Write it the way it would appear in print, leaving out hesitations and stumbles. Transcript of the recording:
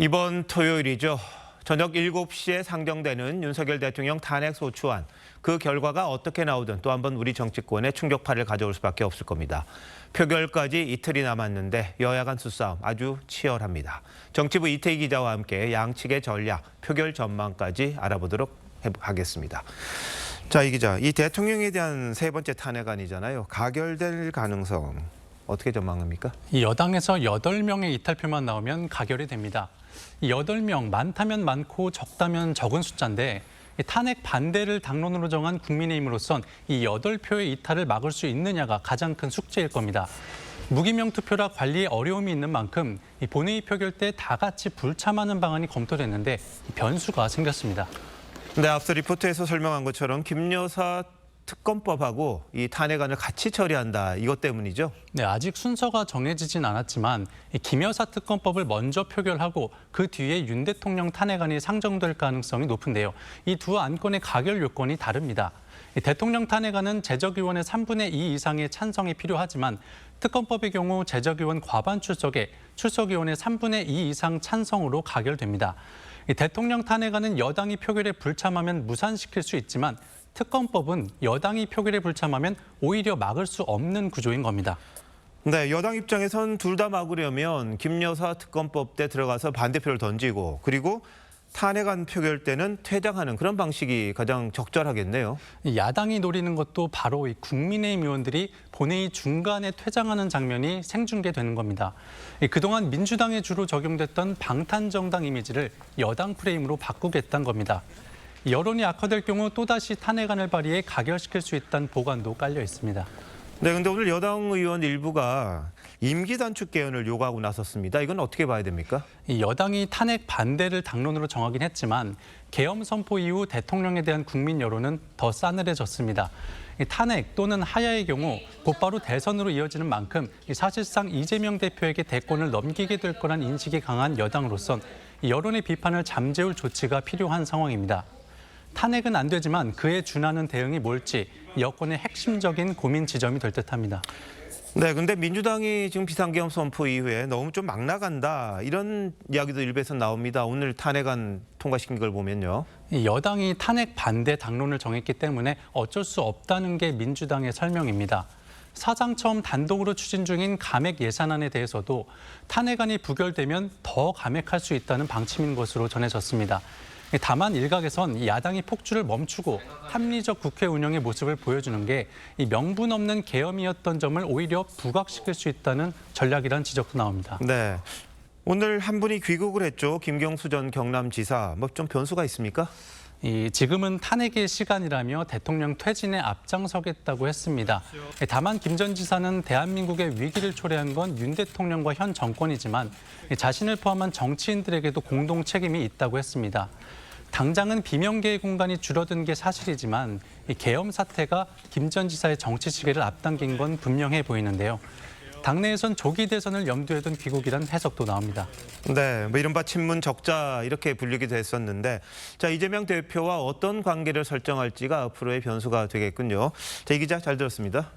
이번 토요일이죠. 저녁 7시에 상정되는 윤석열 대통령 탄핵소추안. 그 결과가 어떻게 나오든 또 한 번 우리 정치권에 충격파를 가져올 수밖에 없을 겁니다. 표결까지 이틀이 남았는데 여야 간 수싸움 아주 치열합니다. 정치부 이태희 기자와 함께 양측의 전략, 표결 전망까지 알아보도록 하겠습니다. 자, 이 기자, 이 대통령에 대한 세 번째 탄핵안이잖아요. 가결될 가능성 어떻게 전망합니까? 이 여당에서 8명의 이탈표만 나오면 가결이 됩니다. 이 8명, 많다면 많고 적다면 적은 숫자인데 탄핵 반대를 당론으로 정한 국민의힘으로선 이 8표의 이탈을 막을 수 있느냐가 가장 큰 숙제일 겁니다. 무기명 투표라 관리에 어려움이 있는 만큼 이 본회의 표결 때 다 같이 불참하는 방안이 검토됐는데 변수가 생겼습니다. 네, 앞서 리포트에서 설명한 것처럼 김 여사 특검법하고 이 탄핵안을 같이 처리한다. 이것 때문이죠? 네, 아직 순서가 정해지진 않았지만 김 여사 특검법을 먼저 표결하고 그 뒤에 윤 대통령 탄핵안이 상정될 가능성이 높은데요. 이 두 안건의 가결 요건이 다릅니다. 대통령 탄핵안은 제적의원의 3분의 2 이상의 찬성이 필요하지만 특검법의 경우 제적의원 과반 출석에 출석의원의 3분의 2 이상 찬성으로 가결됩니다. 대통령 탄핵안은 여당이 표결에 불참하면 무산시킬 수 있지만 특검법은 여당이 표결에 불참하면 오히려 막을 수 없는 구조인 겁니다. 네, 여당 입장에선 둘 다 막으려면 김 여사 특검법 때 들어가서 반대표를 던지고 그리고 탄핵안 표결 때는 퇴장하는 그런 방식이 가장 적절하겠네요. 야당이 노리는 것도 바로 이 국민의힘 의원들이 본회의 중간에 퇴장하는 장면이 생중계되는 겁니다. 그동안 민주당에 주로 적용됐던 방탄정당 이미지를 여당 프레임으로 바꾸겠다는 겁니다. 여론이 악화될 경우 또다시 탄핵안을 발의해 가결시킬 수 있다는 보관도 깔려 있습니다. 네, 근데 오늘 여당 의원 일부가 임기 단축 개헌을 요구하고 나섰습니다. 이건 어떻게 봐야 됩니까? 이 여당이 탄핵 반대를 당론으로 정하긴 했지만 계엄 선포 이후 대통령에 대한 국민 여론은 더 싸늘해졌습니다. 탄핵 또는 하야의 경우 곧바로 대선으로 이어지는 만큼 사실상 이재명 대표에게 대권을 넘기게 될 거란 인식이 강한 여당으로선 여론의 비판을 잠재울 조치가 필요한 상황입니다. 탄핵은 안 되지만 그에 준하는 대응이 뭘지 여권의 핵심적인 고민 지점이 될 듯합니다. 네, 근데 민주당이 지금 비상계엄 선포 이후에 너무 좀 막 나간다 이런 이야기도 일부에서 나옵니다. 오늘 탄핵안 통과시킨 걸 보면요. 여당이 탄핵 반대 당론을 정했기 때문에 어쩔 수 없다는 게 민주당의 설명입니다. 사상 처음 단독으로 추진 중인 감액 예산안에 대해서도 탄핵안이 부결되면 더 감액할 수 있다는 방침인 것으로 전해졌습니다. 다만 일각에선 야당이 폭주를 멈추고 합리적 국회 운영의 모습을 보여주는 게 명분 없는 계엄이었던 점을 오히려 부각시킬 수 있다는 전략이란 지적도 나옵니다. 네, 오늘 한 분이 귀국을 했죠. 김경수 전 경남지사. 뭐 좀 변수가 있습니까? 지금은 탄핵의 시간이라며 대통령 퇴진에 앞장서겠다고 했습니다. 다만 김 전 지사는 대한민국의 위기를 초래한 건 윤 대통령과 현 정권이지만 자신을 포함한 정치인들에게도 공동 책임이 있다고 했습니다. 당장은 비명계의 공간이 줄어든 게 사실이지만 계엄 사태가 김 전 지사의 정치 시계를 앞당긴 건 분명해 보이는데요. 당내에선 조기 대선을 염두에 둔 귀국이란 해석도 나옵니다. 네, 뭐 이른바 친문 적자 이렇게 불리기도 했었는데 자, 이재명 대표와 어떤 관계를 설정할지가 앞으로의 변수가 되겠군요. 자, 이 기자 잘 들었습니다.